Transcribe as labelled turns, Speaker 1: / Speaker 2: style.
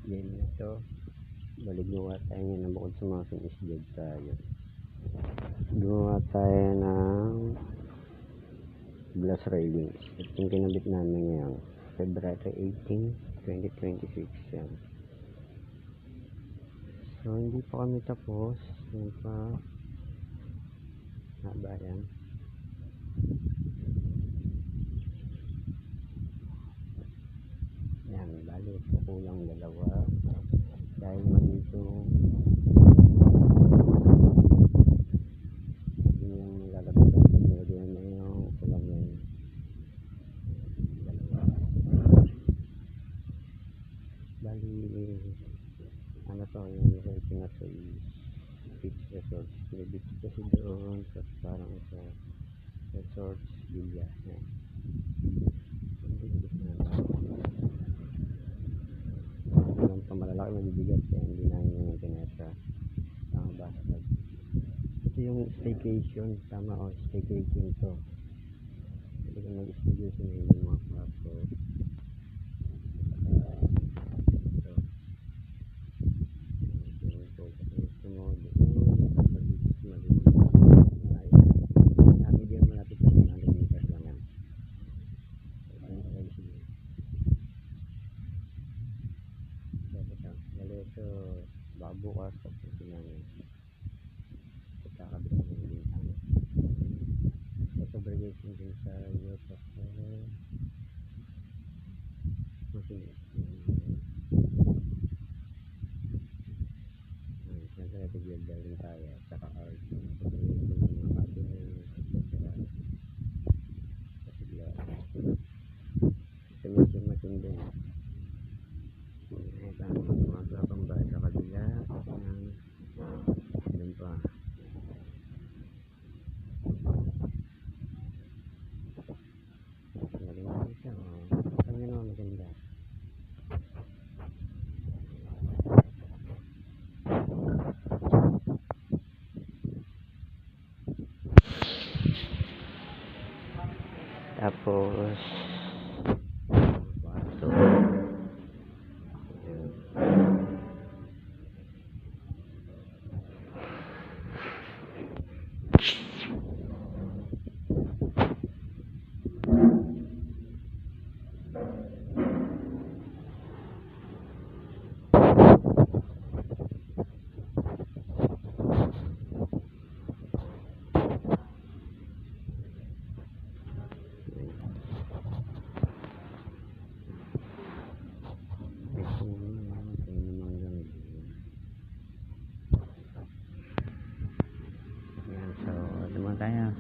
Speaker 1: game na to. Balik gumawa tayo ng bukod sa mga sinisdad tayo. Gumawa tayo ng glass railings. Ito yung kinabit namin ngayon. February 18, 2026 yan. So hindi pa kami tapos. Yan pa. Haba yan. Yan, bali ito kulang dalawa. Dahil mali ito yung lalabas natin. Nilagyan na yung kulang yan. Dalawa. Bali, ano to, yung rating na to is beach resorts. May beach kasi doon. So, parang sa resorts, Villa. Yan. Yung pamalalaki mabibigat kaya hindi namin yung tinesa ang bastard. Ito yung staycation, tama o, staycation to. Hindi ka mag-studio sa yung mga kwarto. Gusto mo medium malapit lang 100 meters lang yan. Ito, baka bukas tapos namin kakabit namin yung bintang. Ito segregation din sa youth of machine. Siyempre ito builder rin tayo saka art segregation ng mga cabinet kasi ito medyo matindi. Ito ang mga trapang bahay sa kabila. Doon pa. Maganda siya. Saan nga naman maganda? Tapos yan, so naman tayo.